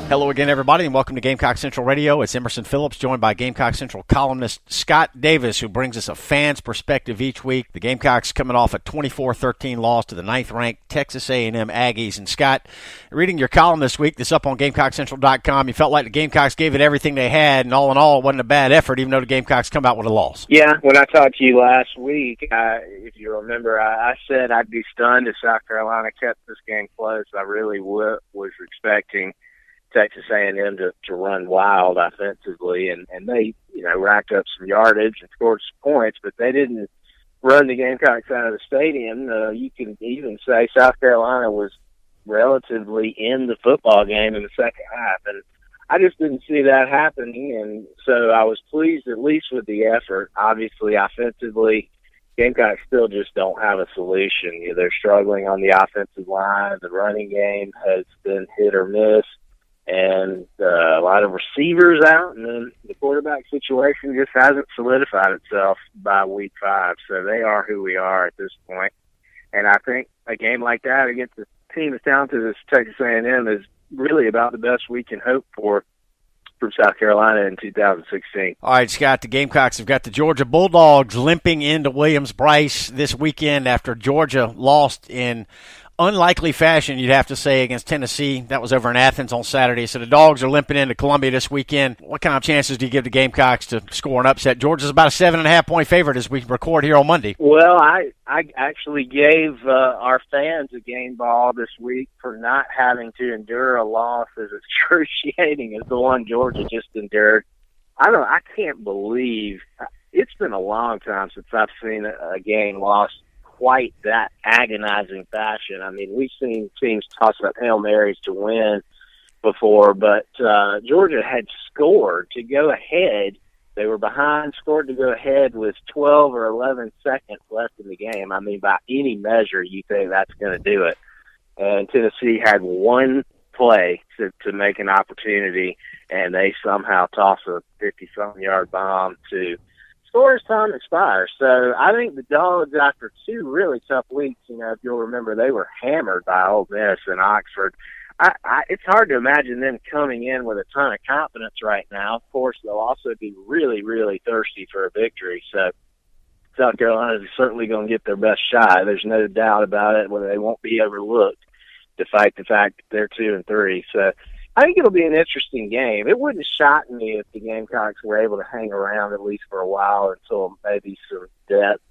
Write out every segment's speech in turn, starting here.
Hello again, everybody, and welcome to Gamecock Central Radio. It's Emerson Phillips, joined by Gamecock Central columnist Scott Davis, who brings us a fan's perspective each week. The Gamecocks coming off a 24-13 loss to the 9th-ranked Texas A&M Aggies. And, Scott, reading your column this week, this up on GamecockCentral.com, you felt like the Gamecocks gave it everything they had, and all in all, it wasn't a bad effort, even though the Gamecocks come out with a loss. Yeah, when I talked to you last week, if you remember, I said I'd be stunned if South Carolina kept this game close. I really was expecting Texas A&M to run wild offensively, and they, racked up some yardage and scored some points, but they didn't run the Gamecocks out of the stadium. You can even say South Carolina was relatively in the football game in the second half, and I just didn't see that happening, and so I was pleased at least with the effort. Obviously, offensively, Gamecocks still just don't have a solution. They're struggling on the offensive line. The running game has been hit or miss, and a lot of receivers out, and then the quarterback situation just hasn't solidified itself by week 5. So they are who we are at this point. And I think a game like that against a team as talented as Texas A&M is really about the best we can hope for from South Carolina in 2016. All right, Scott, the Gamecocks have got the Georgia Bulldogs limping into Williams-Brice this weekend after Georgia lost in unlikely fashion, you'd have to say, against Tennessee. That was over in Athens on Saturday. So the Dogs are limping into Columbia this weekend. What kind of chances do you give the Gamecocks to score an upset? Georgia's about a 7.5-point favorite as we record here on Monday. Well, I actually gave our fans a game ball this week for not having to endure a loss as excruciating as the one Georgia just endured. I can't believe it's been a long time since I've seen a game lost quite that agonizing fashion. I mean, we've seen teams toss up Hail Marys to win before, but Georgia had scored to go ahead. They were behind, scored to go ahead with 12 or 11 seconds left in the game. I mean, by any measure, you think that's going to do it. And Tennessee had one play to make an opportunity, and they somehow toss a 50-something yard bomb to score as time expires. So I think the Dogs, after 2 really tough weeks, if you'll remember, they were hammered by Ole Miss and Oxford. It's hard to imagine them coming in with a ton of confidence right now. Of course, they'll also be really, really thirsty for a victory. So South Carolina is certainly going to get their best shot. There's no doubt about it, where they won't be overlooked despite the fact that they're 2-3. So I think it'll be an interesting game. It wouldn't shock me if the Gamecocks were able to hang around at least for a while until maybe some depth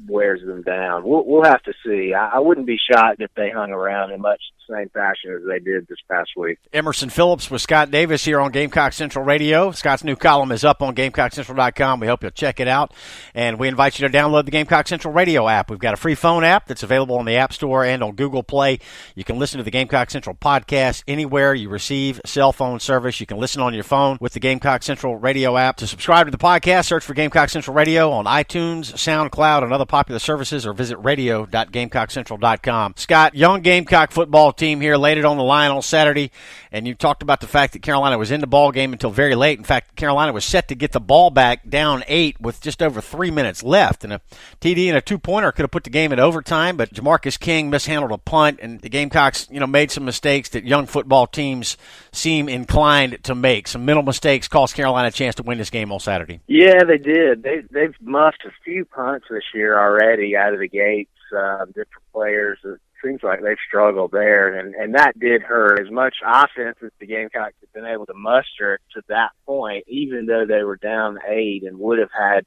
wears them down. We'll have to see. I wouldn't be shocked if they hung around in much the same fashion as they did this past week. Emerson Phillips with Scott Davis here on Gamecock Central Radio. Scott's new column is up on GamecockCentral.com. We hope you'll check it out. And we invite you to download the Gamecock Central Radio app. We've got a free phone app that's available on the App Store and on Google Play. You can listen to the Gamecock Central podcast anywhere you receive cell phone service. You can listen on your phone with the Gamecock Central Radio app. To subscribe to the podcast, search for Gamecock Central Radio on iTunes, SoundCloud, and other popular services, or visit radio.GamecockCentral.com. Scott, young Gamecock football team here laid it on the line on Saturday, and you talked about the fact that Carolina was in the ball game until very late. In fact, Carolina was set to get the ball back down 8 with just over 3 minutes left, and a TD and a 2-pointer could have put the game in overtime, but Jamarcus King mishandled a punt, and the Gamecocks, made some mistakes that young football teams seem inclined to make. Some mental mistakes cost Carolina a chance to win this game on Saturday. Yeah, they did. They've muffed a few punts this year already out of the gates. Different players. It seems like they've struggled there, and that did hurt. As much offense as the Gamecocks have been able to muster to that point, even though they were down 8 and would have had,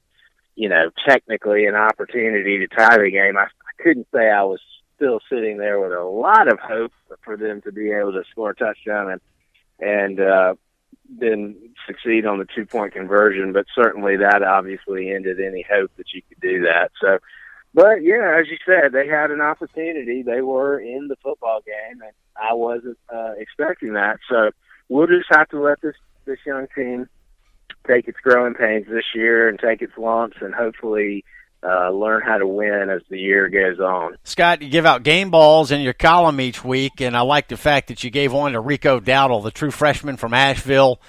technically an opportunity to tie the game, I couldn't say I was still sitting there with a lot of hope for them to be able to score a touchdown and then succeed on the 2-point conversion. But certainly that obviously ended any hope that you could do that. So, but yeah, as you said, they had an opportunity. They were in the football game, and I wasn't expecting that. So we'll just have to let this young team take its growing pains this year and take its lumps, and hopefully learn how to win as the year goes on. Scott, you give out game balls in your column each week, and I like the fact that you gave one to Rico Dowdle, the true freshman from Asheville,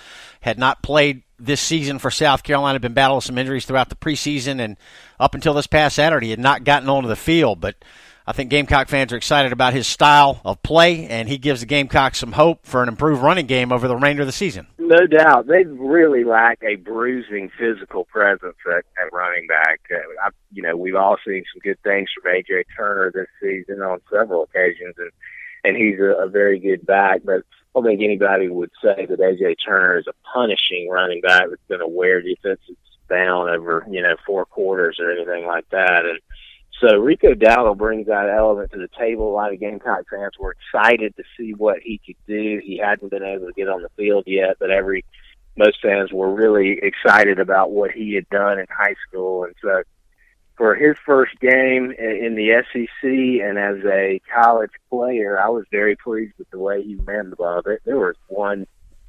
had not played this season for South Carolina, been battling some injuries throughout the preseason, and up until this past Saturday had not gotten onto the field. But I think Gamecock fans are excited about his style of play, and he gives the Gamecocks some hope for an improved running game over the remainder of the season. No doubt. They really lack a bruising physical presence at running back. We've all seen some good things from A.J. Turner this season on several occasions, and he's a very good back, but I don't think anybody would say that A.J. Turner is a punishing running back that's going to wear defenses down over, 4 quarters or anything like that. And so Rico Dowdle brings that element to the table. A lot of Gamecock fans were excited to see what he could do. He hadn't been able to get on the field yet, but most fans were really excited about what he had done in high school. And so for his first game in the SEC and as a college player, I was very pleased with the way he ran the ball. There was one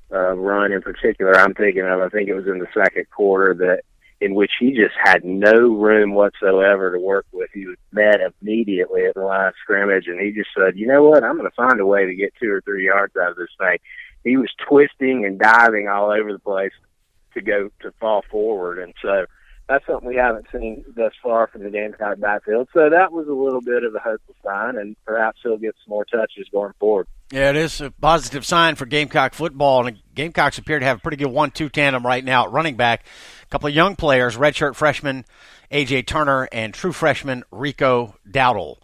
run in particular I'm thinking of. I think it was in the second quarter in which he just had no room whatsoever to work with. He was met immediately at the line of scrimmage, and he just said, you know what, I'm going to find a way to get 2 or 3 yards out of this thing. He was twisting and diving all over the place to fall forward, and so that's something we haven't seen thus far from the Gamecock backfield. So that was a little bit of a hopeful sign, and perhaps he'll get some more touches going forward. Yeah, it is a positive sign for Gamecock football, and the Gamecocks appear to have a pretty good 1-2 tandem right now at running back. A couple of young players, redshirt freshman A.J. Turner and true freshman Rico Dowdle.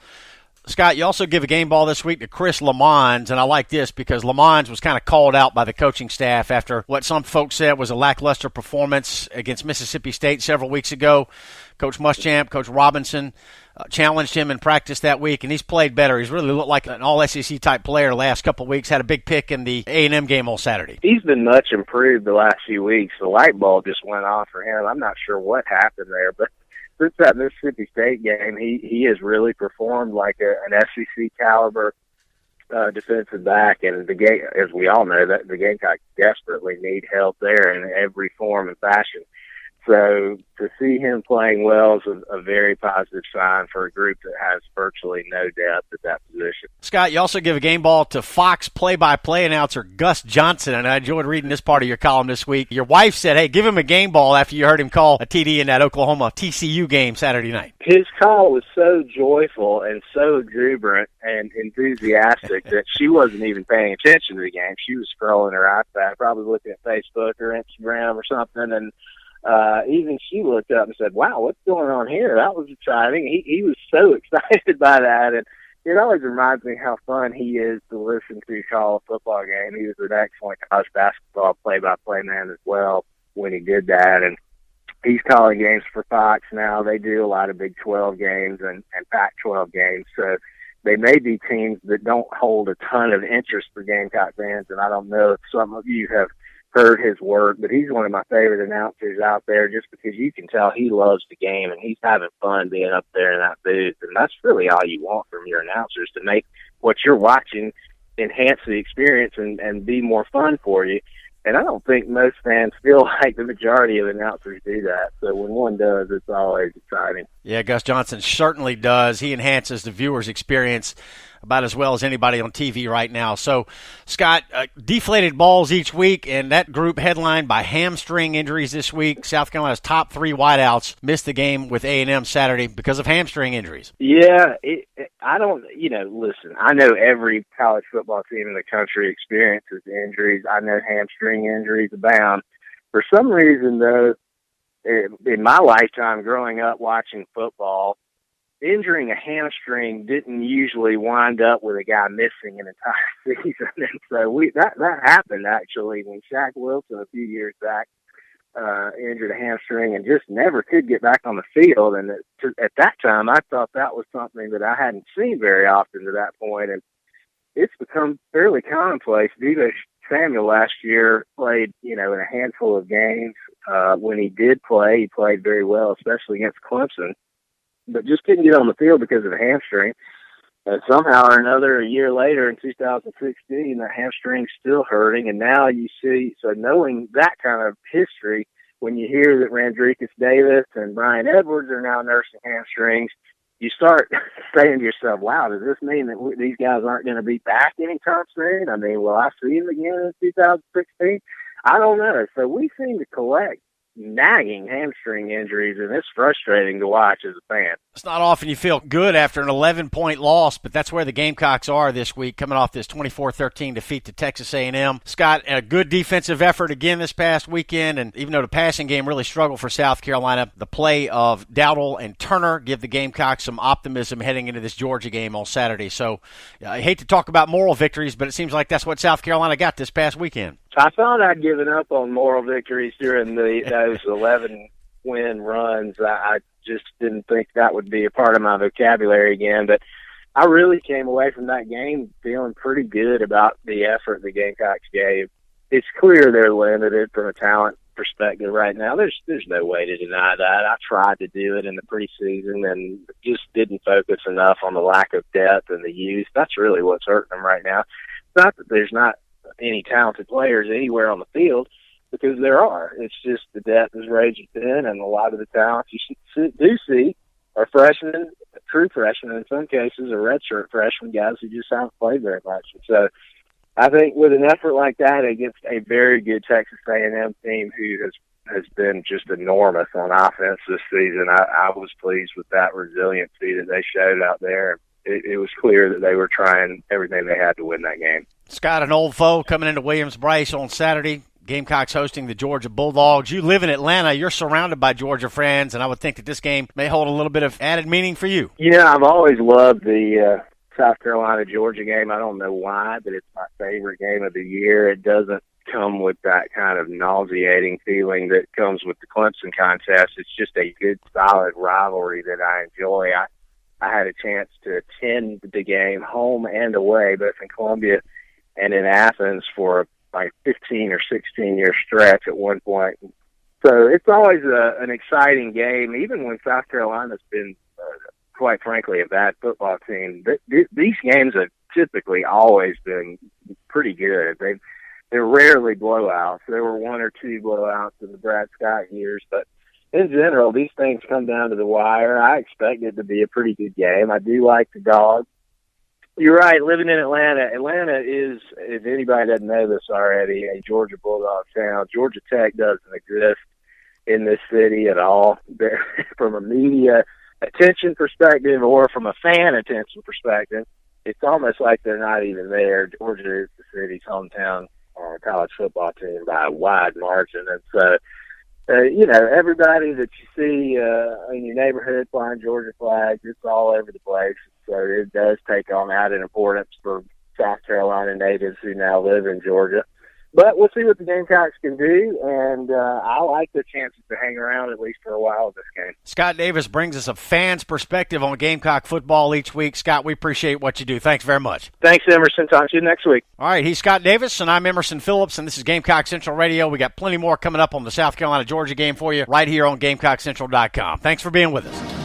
Scott, you also give a game ball this week to Chris Lamons, and I like this because Lamons was kind of called out by the coaching staff after what some folks said was a lackluster performance against Mississippi State several weeks ago. Coach Muschamp, Coach Robinson challenged him in practice that week, and he's played better. He's really looked like an all-SEC type player the last couple of weeks, had a big pick in the A&M game on Saturday. He's been much improved the last few weeks. The light bulb just went off for him. I'm not sure what happened there, but since that Mississippi State game, he has really performed like an SEC caliber defensive back, and as we all know, that the Gamecocks desperately need help there in every form and fashion. So to see him playing well is a very positive sign for a group that has virtually no depth at that position. Scott, you also give a game ball to Fox play-by-play announcer Gus Johnson, and I enjoyed reading this part of your column this week. Your wife said, hey, give him a game ball after you heard him call a TD in that Oklahoma TCU game Saturday night. His call was so joyful and so exuberant and enthusiastic that she wasn't even paying attention to the game. She was scrolling her iPad, probably looking at Facebook or Instagram or something, and even she looked up and said, wow, what's going on here? That was exciting. He was so excited by that, and it always reminds me how fun he is to listen to call a football game. He was an excellent college basketball play-by-play man as well when he did that, and he's calling games for Fox now. They do a lot of Big 12 games and Pac-12 games, so they may be teams that don't hold a ton of interest for Gamecock fans, and I don't know if some of you have heard his work, but he's one of my favorite announcers out there just because you can tell he loves the game and he's having fun being up there in that booth. And that's really all you want from your announcers, to make what you're watching enhance the experience and be more fun for you. And I don't think most fans feel like the majority of announcers do that. So when one does, it's always exciting. Yeah, Gus Johnson certainly does. He enhances the viewer's experience about as well as anybody on TV right now. So, Scott, deflated balls each week, and that group headlined by hamstring injuries this week. South Carolina's top 3 wideouts missed the game with A&M Saturday because of hamstring injuries. Yeah, listen, I know every college football team in the country experiences injuries. I know hamstring injuries abound. For some reason, though, in my lifetime growing up watching football, injuring a hamstring didn't usually wind up with a guy missing an entire season. And so that happened actually when Shaq Wilson a few years back injured a hamstring and just never could get back on the field. And at that time, I thought that was something that I hadn't seen very often to that point. And it's become fairly commonplace. Devo Samuel last year played, in a handful of games. When he did play, he played very well, especially against Clemson, but just couldn't get on the field because of a hamstring. And somehow or another, a year later in 2016, the hamstring's still hurting. And now you see, so knowing that kind of history, when you hear that Randricus Davis and Brian Edwards are now nursing hamstrings, you start saying to yourself, wow, does this mean that these guys aren't going to be back anytime soon? I mean, will I see them again in 2016? I don't know. So we seem to collect nagging hamstring injuries, and it's frustrating to watch as a fan. It's not often you feel good after an 11-point loss, but that's where the Gamecocks are this week, coming off this 24-13 defeat to Texas A&M. Scott, a good defensive effort again this past weekend, and even though the passing game really struggled for South Carolina, the play of Dowdle and Turner give the Gamecocks some optimism heading into this Georgia game on Saturday. So I hate to talk about moral victories, but it seems like that's what South Carolina got this past weekend. I thought I'd given up on moral victories during those 11-win runs. I just didn't think that would be a part of my vocabulary again. But I really came away from that game feeling pretty good about the effort the Gamecocks gave. It's clear they're limited from a talent perspective right now. There's no way to deny that. I tried to do it in the preseason and just didn't focus enough on the lack of depth and the youth. That's really what's hurting them right now. It's not that there's not any talented players anywhere on the field, because there are. It's just the depth is raging thin, and a lot of the talents you do see are freshmen, true freshmen, in some cases, are redshirt freshmen, guys who just haven't played very much. And so I think with an effort like that against a very good Texas A&M team who has been just enormous on offense this season, I was pleased with that resiliency that they showed out there. It was clear that they were trying everything they had to win that game. Scott, an old foe coming into Williams-Brice on Saturday. Gamecocks hosting the Georgia Bulldogs. You live in Atlanta. You're surrounded by Georgia friends, and I would think that this game may hold a little bit of added meaning for you. Yeah, I've always loved the South Carolina-Georgia game. I don't know why, but it's my favorite game of the year. It doesn't come with that kind of nauseating feeling that comes with the Clemson contest. It's just a good, solid rivalry that I enjoy. I had a chance to attend the game home and away, both in Columbia and in Athens for like 15 or 16-year stretch at one point. So it's always an exciting game, even when South Carolina's been, quite frankly, a bad football team. These games have typically always been pretty good. They're rarely blowouts. There were one or two blowouts in the Brad Scott years, but in general, these things come down to the wire. I expect it to be a pretty good game. I do like the Dogs. You're right, living in Atlanta. Atlanta is, if anybody doesn't know this already, a Georgia Bulldog town. Georgia Tech doesn't exist in this city at all. From a media attention perspective or from a fan attention perspective, it's almost like they're not even there. Georgia is the city's hometown college football team by a wide margin. And so, everybody that you see in your neighborhood flying Georgia flags, it's all over the place. So it does take on added importance for South Carolina natives who now live in Georgia. But we'll see what the Gamecocks can do, and I like their chances to hang around at least for a while in this game. Scott Davis brings us a fan's perspective on Gamecock football each week. Scott, we appreciate what you do. Thanks very much. Thanks, Emerson. Talk to you next week. All right, he's Scott Davis, and I'm Emerson Phillips, and this is Gamecock Central Radio. We got plenty more coming up on the South Carolina-Georgia game for you right here on GamecockCentral.com. Thanks for being with us.